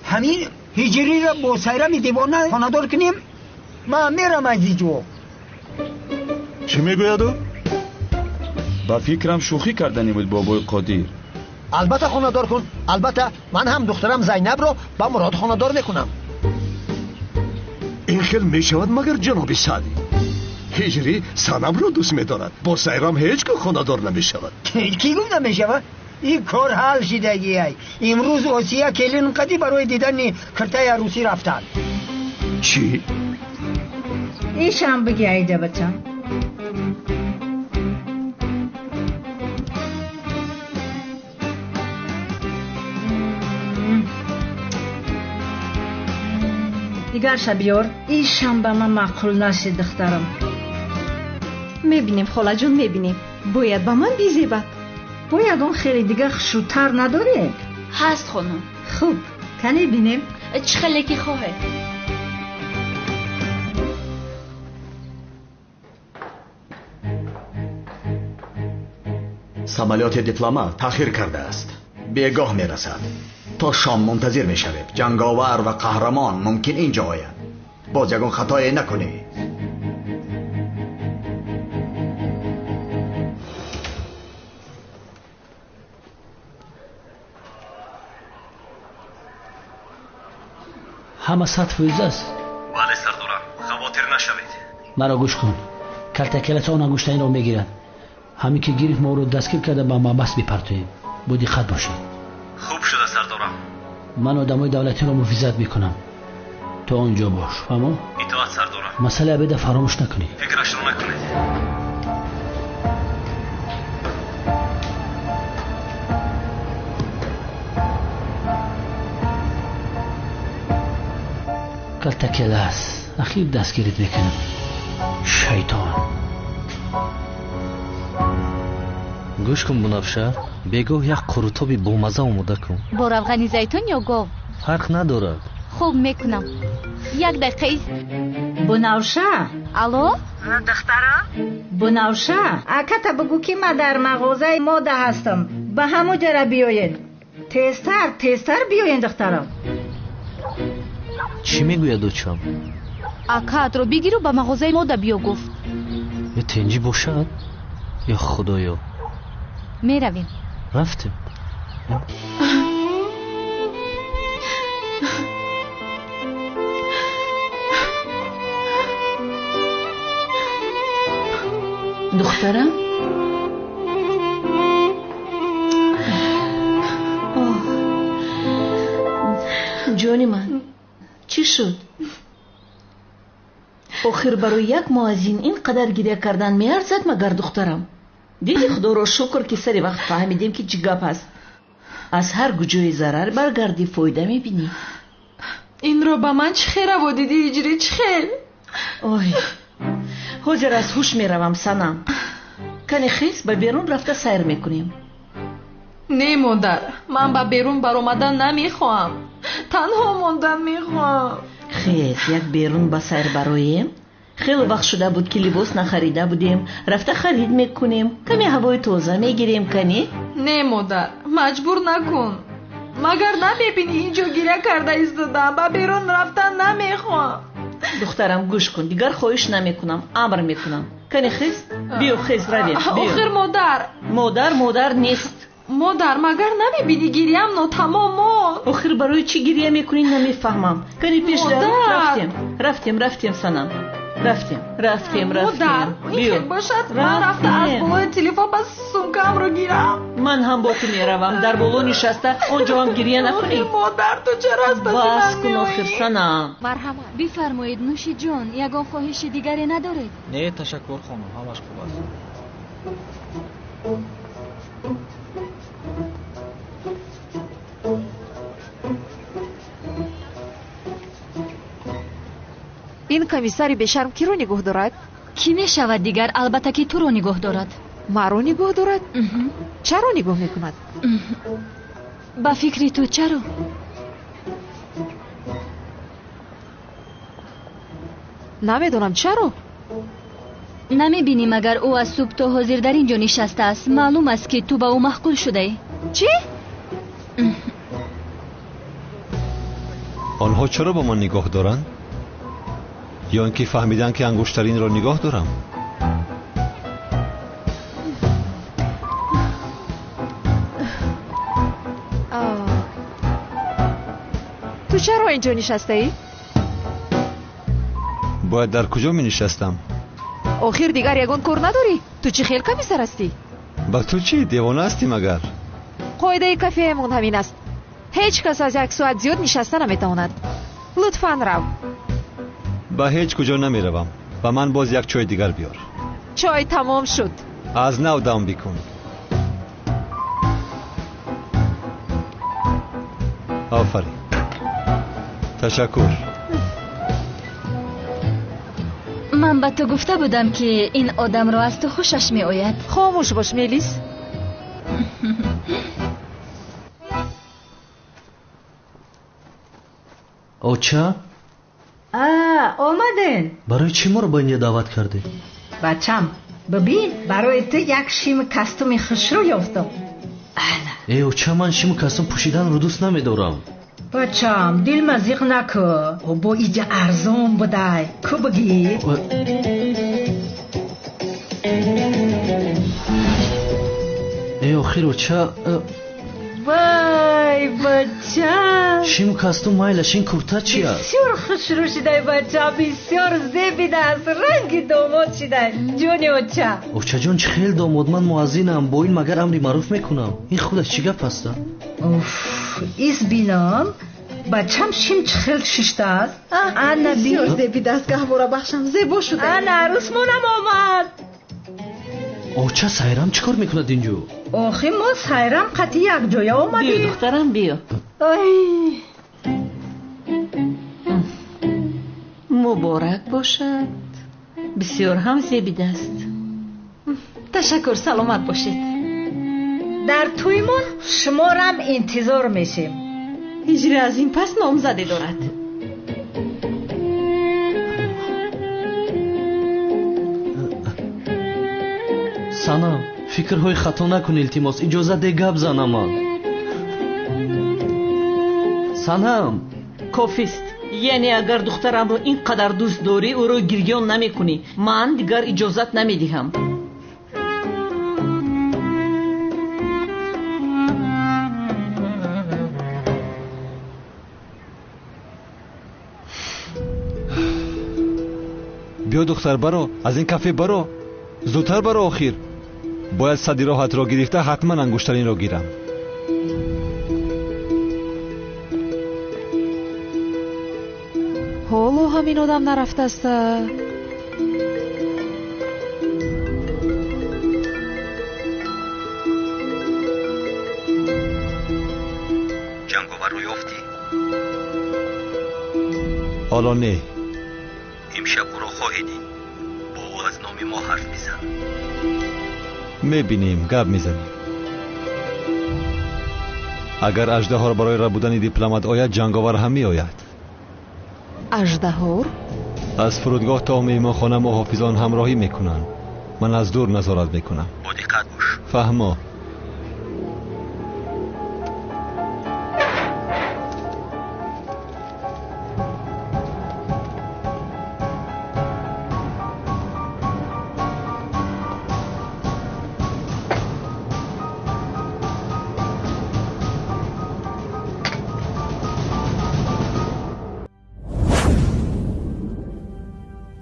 همین هجری را با سیرم دیوانه خاندار کنیم؟ من میرم از اینجا. چی میگوید او؟ با فکرم شوخی کردنی بود بابای قادر. البته خاندار کن. البته من هم دخترم زینب رو با مراد خاندار میکنم. این خیل میشود مگر جناب سعدی؟ هجری سنم رو دوست میدارد، با سیرم هیچ که خاندار نمیشود. کی گفت نمیشود؟ این کار حل شدگی ای. امروز آسیا کلین قدی برای دیدن کرته عروسی رفتن. چی؟ ایشم بگی ایده بچم. دیگر شبیار ایشم به من معقول نشد دخترم. میبینیم خاله جون میبینیم. باید به من بیزیبد. باید اون خیلی دیگه خشوتر نداره؟ هست خانم. خوب کنی بینیم چه خیلی که خواهد. سمالیات دیپلمات تأخیر کرده است. بیگاه میرسد. تا شام منتظر میشویم. جنگاور و قهرمان ممکن اینجا آید. باز یکون خطایی نکنی. همه سطح ویزه است. بله سردارم، خواطر نشوید. مرا گوش کن. کلتکلت آن انگشتین را میگیرند. همین که گیرید ما رو دستگیر کرده با ما بس بپرتویم. با دقت باشید. خوب شده سردارم. من آدمای دولتی را مفیزت میکنم. تو آنجا باش. فهمو؟ اطاعت سردارم. مسئله عبیده فراموش نکنی. فکرش رو نکنید. کلتکل است. اخیر دستگیرت میکنم. شیطان. گوش کن بنفشه. بگو یک قروتابی با مزه اومده کن. با روغنی زیتون یا گاو؟ فرق ندارد. خوب میکنم. یک دقیقه. بنفشه. الو؟ دختره؟ بنفشه. اکتا بگو که من در مغازه ماده هستم. به همو جره بیاین. تیزتر بیاین دخترم. چی میگوید دوچم؟ اکات رو بگیر و به مغازه ماده بیا گفت. یه تنجی باشد؟ یا خدایا؟ میرویم. رفتیم. دخترم جونی من چی شد؟ آخر برای یک ماه از این قدر گریه کردن میارزد مگر دخترم؟ دیدی خدا را شکر که سری وقت فهمیدیم که چی گپ است. از هر گوجه ضرر برگردی فایده میبینی. این رو به من چه خیره و دیدی هجری چه خیل؟ اوه حاضر از هوش میروم سنم. کنی خیز به بیرون رفته سیر میکنیم. نه مادر، من به بیرون برآمدن نمیخواهم، تنها ماندن میخواهم. خیز یک بیرون به سیر برایم. خیلی وقت شده بود که لباس نخریده بودیم، رفته خرید میکنیم، کمی هوای تازه میگیریم. کنی؟ نه مادر، مجبور نکن. مگر نمیبینی اینجا گریه کرده ایستادم، به بیرون رفتن نمیخوام. دخترم گوش کن، دیگر خواهش نمیکنم، امر میکنم. کنی خیز؟ بیو خیز رویم. آخر مادر نیست. مادر مگر نمیبینی گریم ناتمام ماند؟ آخر برای چی گریه میکنی نمیفهمم. کنی پیش رفتیم سنم. رفتیم مادر این خیلی باشد من رفته از بالای تلفن بس سمکم رو گیرم. من هم با تو میروم. در بالا نشسته اونجا هم گریه نکنی. مادر تو چرا از پس من میایی؟ آخر سنم. مرحبا بفرمایید نوشی جان. یگان خواهش دیگری ندارید؟ نه تشکر خانم، همش خوب است. این کمیساری بشرم کی رو نگاه دارد؟ کی می شود دیگر؟ البته که تو رو نگاه دارد. ما رو نگاه دارد؟ چرا نگاه میکند؟ با فکری تو چرا؟ نمیدونم چرا. نمیبینی مگر او از صبح تا حاضر در اینجا نشسته است؟ معلوم است که تو با او مشغول شده ای. چی؟ آنها چرا با من نگاه دارند؟ یا اینکه فهمیدن که انگشترین را نگاه دارم؟ تو چرا اینجا نشسته ای؟ باید در کجا می نشستم؟ آخر دیگر یگان کار نداری؟ تو چی خیل کمیسر هستی؟ با تو چی؟ دیوانه هستی مگر؟ قاعده کافه من همین است. هیچ کس از 1 ساعت زیاد نشسته نمیتواند. لطفاً رو. با هیچ کجا نمی روم. و من باز یک چای دیگر بیار. چای تمام شد. از نو دام بکن. آفرین. تشکر. من به تو گفته بودم که این آدم را از تو خوشش می آید. خاموش باش میلیس. اوچا؟ آمدین. برای چی ما رو با اینجا دعوت کردی؟ بچم ببین برای تو یک شیم کاستوم خوشرو یافتم. ای اوچا من شیم کاستوم پوشیدن رو دوست نمیدارم. بچم دل مزیق نکن. با اینجا ارزون بوده. کو بگی؟ ای آخر اوچا وای بچم شیم کاستوم مایلش این کرتا چی است؟ بسیار خوشرو شده بچم. بسیار زیبیده است. رنگ داماد شده جونی اوچا. اوچا جان چه خیل داماد من موازینم. با این مگر امری معروف میکنم. این خودش چی گپ است؟ ایس بینام بچم شیم چه خیل ششته است. انا بسیار زیبیده است. گهواره بخشم زیبا شده. انا عروس مونم آمد. اوچا سایرام چیکار میکند اینجا؟ آخه ما سایرام قطعی یک جای آمدیم. بیا دخترم بیا. مبارک باشد. بسیار هم زیبیده است. تشکر. سلامت باشید. در تویمون شما را هم انتظار میشیم. هجری از این پس نامزدی دارد. سانا فکرهای خطا نکن التماس. اجازه ده گپ زنم من. سانم کافیست. یعنی اگر دخترم رو اینقدر دوست داری او رو گریان نمی کنی. من دیگر اجازت نمی دهم. بیا دختر برو، از این کافه برو، زودتر برو. آخر باید صدی راحت را گرفته حتما انگشترین را گیرم. ҳоло ҳамин одам нарафтааста? ҷанговарро ёфтӣ? ҳоло не. имшаб ӯро хоҳӣ дид. бо ӯ аз номи мо ҳарф мизан. мебинем, гап мезанем. агар аждаҳор барои рабудани дипломат ояд, ҷанговар ҳам меояд. аждаҳор? аз фурудгоҳ то меҳмонхона муҳофизон ҳамроҳӣ мекунанд. ман аз дур назорат мекунам. бо диққат бош. фаҳмо.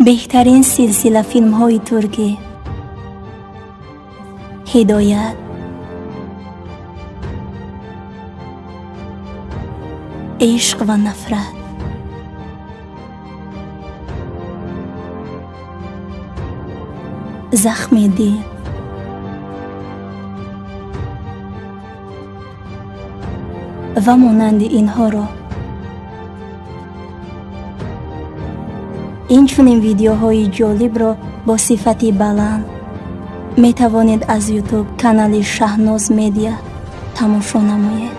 بهترین سلسله فیلم های ترکی. هدایت عشق و نفرت. زخم دل. و مانند اینها را این چنین ویدیوهای جالب را با صفت بلند می توانید از یوتیوب کانال شهناز مدیا تماشا نمایید.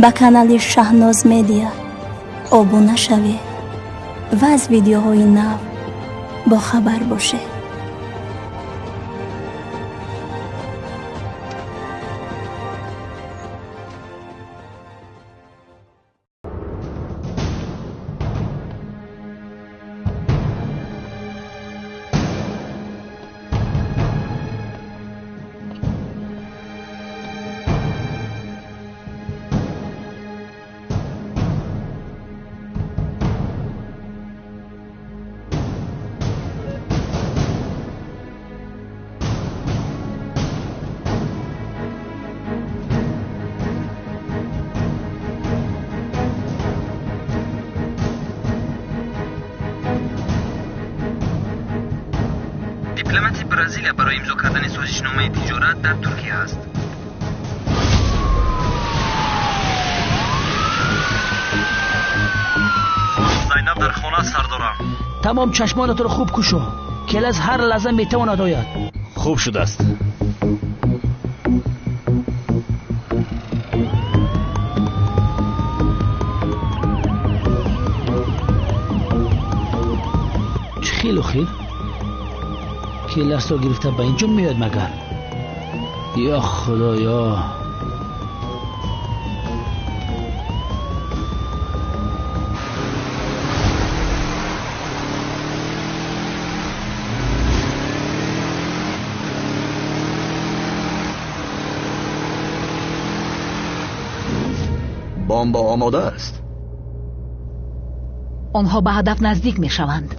با کانال شهناز مدیا ابونه شوید و از ویدیوهای نو با خبر باشید. дипломати бразилия барои имзо кардани созишномаи тиҷорат дар туркия аст. зайнаб дар хона сар дорам. тамом чашмонатро хуб кушо. келаз ҳар лаҳза метавонад ояд. хуб шудааст. чӣ хело хел келасро гирифта ба инҷо меояд магар? ё худоё. бомба омода аст. онҳо ба ҳадаф наздик мешаванд.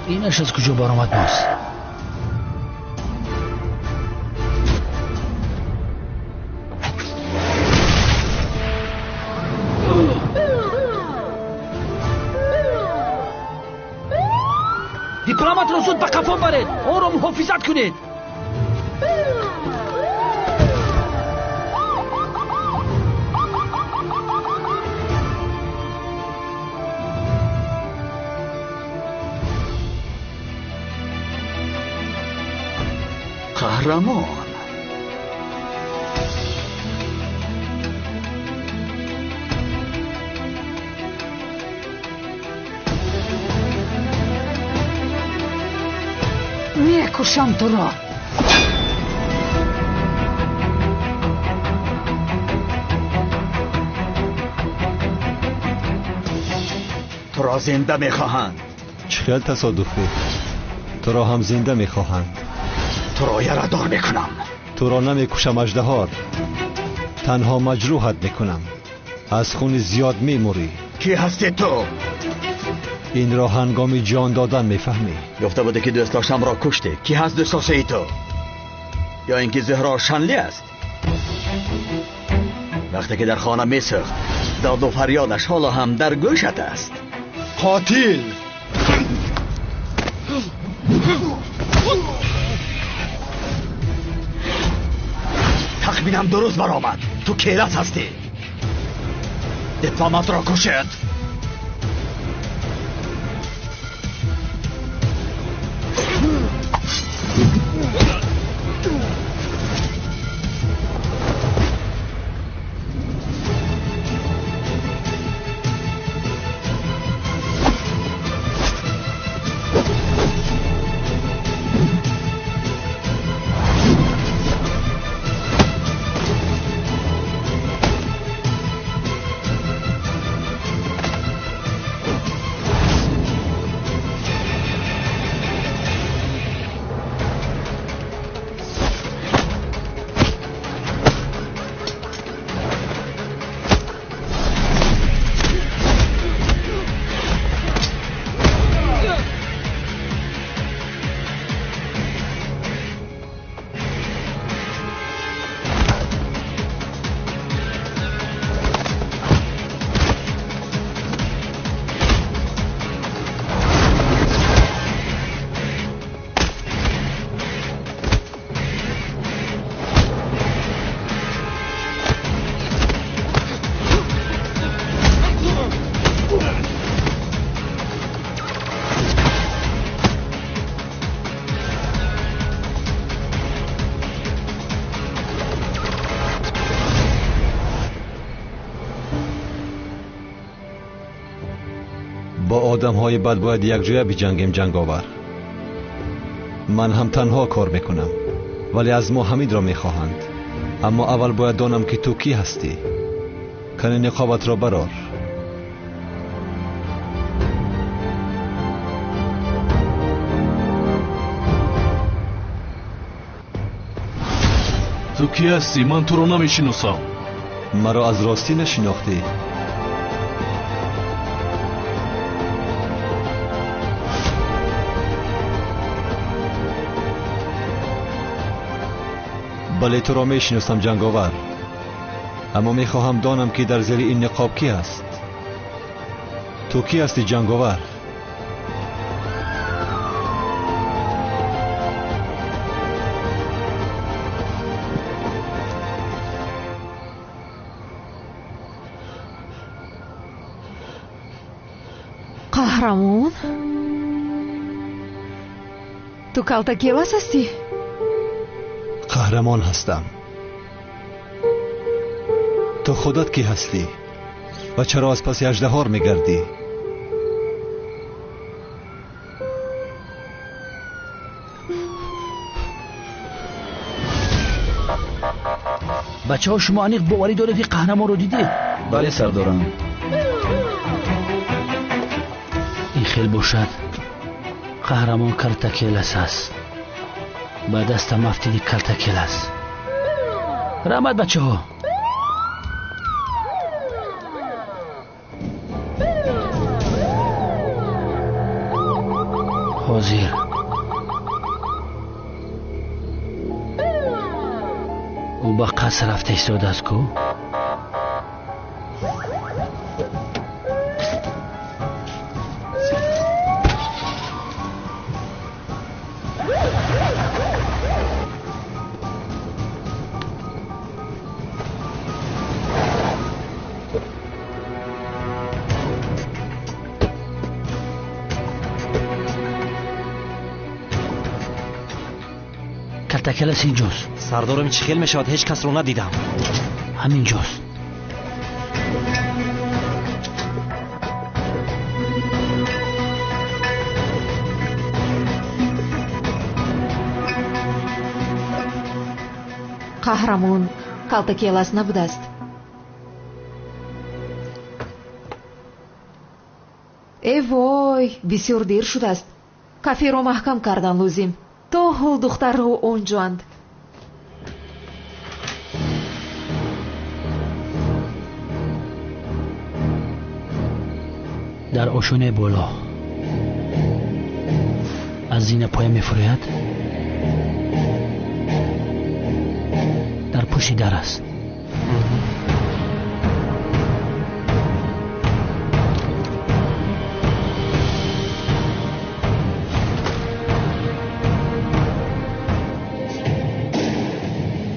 اینش از کجا برآمد باز؟ دیپلمات رو زود به قفا برید. او رو محافظت کنید. قهرمان میکشم تو را. تو را زنده میخواهند. چه خیال تصادفی، تو را هم زنده میخواهند. تو را یاددار میکنم. تو را نمیکشم اژدهار، تنها مجروحت میکنم. از خون زیاد میموری. کی هستی تو؟ این را هنگام جان دادن میفهمی. گفته بوده که دوست داشتم را کشته. کی هست دوست داشته ای تو؟ یا اینکه زهرا شنلی است؟ وقتی که در خانه میسخت داد و فریادش حالا هم در گوشت است. قاتل. تخمینم درست برآمد. تو کیلس هستی. دیپلمات را کشید. با آدم های بد باید یک جویه بجنگیم جنگاور. من هم تنها کار میکنم ولی از ما حمید را میخواهند. اما اول باید دانم که تو کی هستی. کنه نقابت را برار. تو کی هستی؟ من تو رو نمیشناسم. مرا از راستی نشناختی؟ بله تو را میشناسم جنگاور، اما میخواهم دانم که در زیر این نقاب کی است. تو کی هستی جنگاور؟ قهرمان؟ تو کالتاکیلاس هستی؟ قهرمان هستم. تو خودت کی هستی و چرا از پس اژدهار میگردی؟ بچه ها شما انیق باوری دارید که قهرمان رو دیدید؟ بله سردارم. این خیلی باشد قهرمان کالتاکیلاس است. با دست مفتیدی کالتاکیلاس. رحمت بچه ها. حاضر او با قصر رفته ایستاده است کو؟ کالتاکیلاس اینجاست. سردارم چه خیل میشود؟ هیچ کس رو ندیدم. همینجاست. қаҳрамон калтакелас набудааст. вой, бисёр дер шудааст. каферо маҳкам кардан лозим. то ҳол духтарҳо онҷоанд. дар ошонаи боло аз зина поя мефурояд. дар пушти дар аст.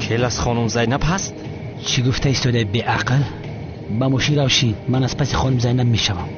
келас хонум зайнаб ҳаст? чӣ гуфта истодаи беақл? ба мошин равшин, ман аз паси хонум зайнаб мешавам.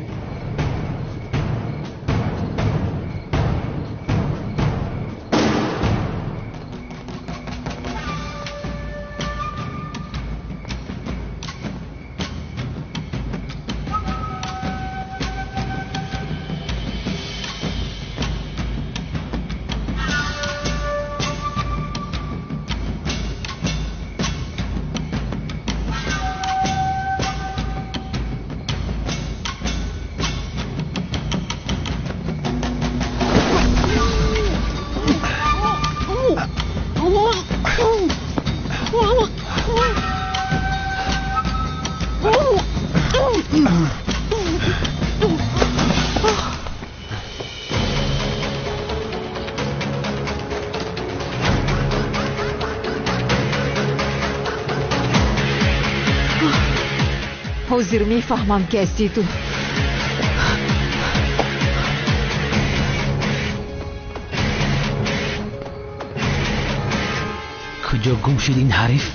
ҳозир мефаҳмам ки ҳастӣ ту. куҷо гум шуд ин ҳариф?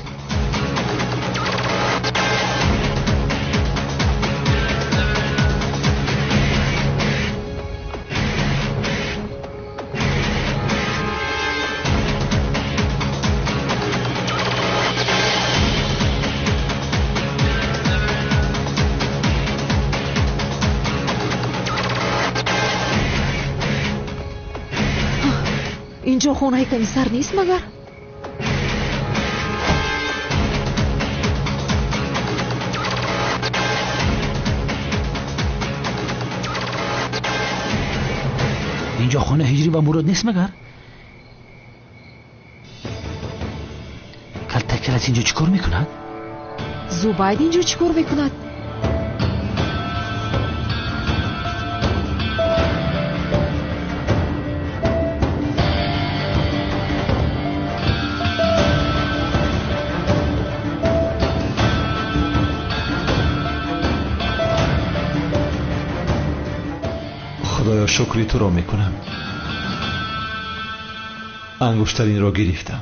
инҷо хонаи комиссар нест магар? инҷо хона ҳиҷрӣ ва мурод нест магар? калтакелас инҷо чӣ кор мекунад? зубайд инҷо чӣ кор мекунад? خدایا شکری تو را میکنم. انگشترین را گرفتم.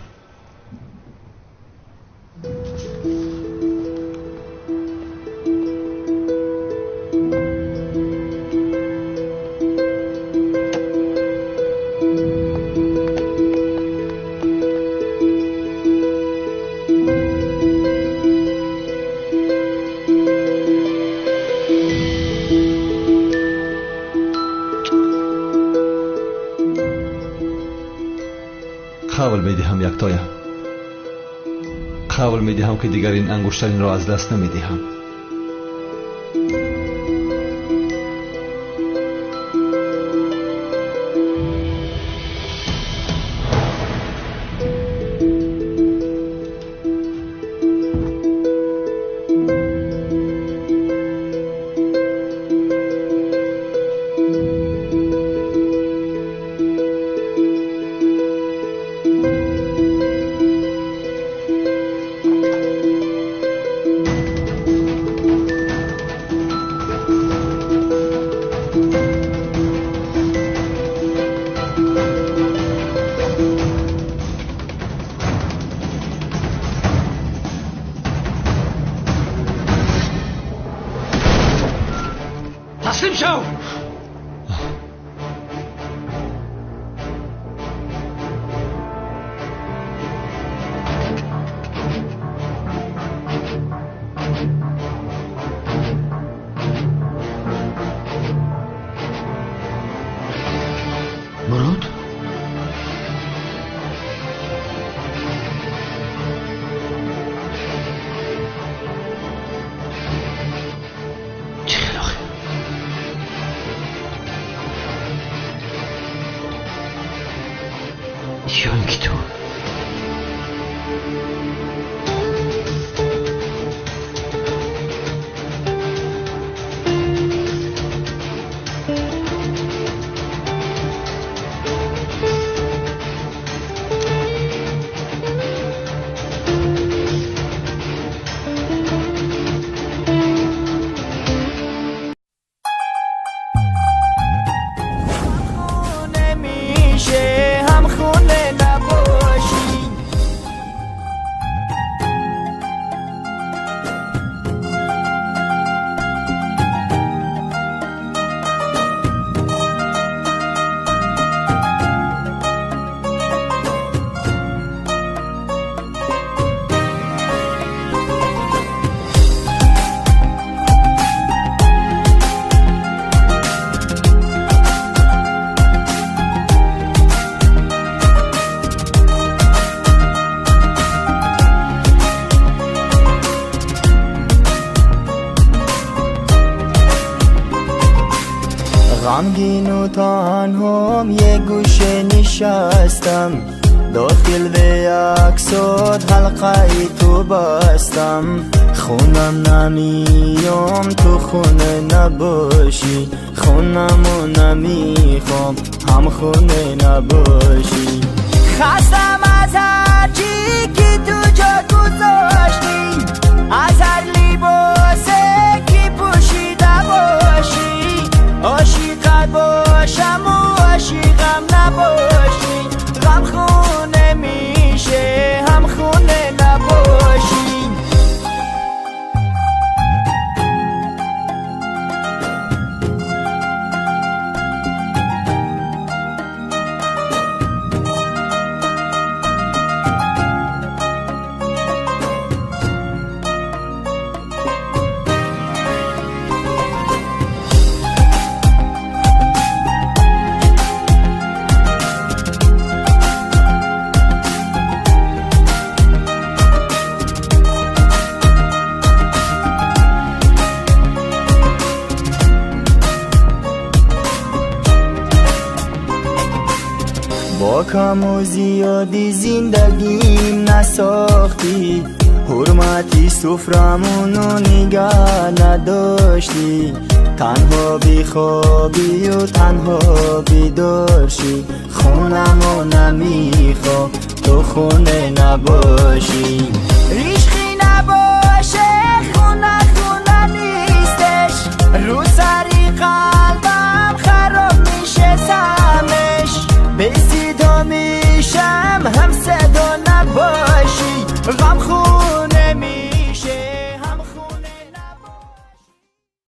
قول میدهم یکتایم. قول میدهم که دیگر این انگشترین را از دست نمیدهم. تسلیم شو. مراد یا اینکه تو غمگین و تنهام یه گوشه نشستم داخل به یک صد حلقه تو بستم خونم نمیام تو خونه نباشی خونمو نمیخوام هم خونه نباشی خستم از هر چی که تو جا گذاشتی از هر لباسه که پوشیده باشی عاشقت باشم و عاشقم نباشی غم خونه میشه هم خونه نباشی با کم و زیادی زندگیم نساختی حرمتی سفرمونو نگه نداشتی تنها بیخوابی و تنها بیدارشی خونمو نمیخوام تو خونه نباشی ریشخی نباشی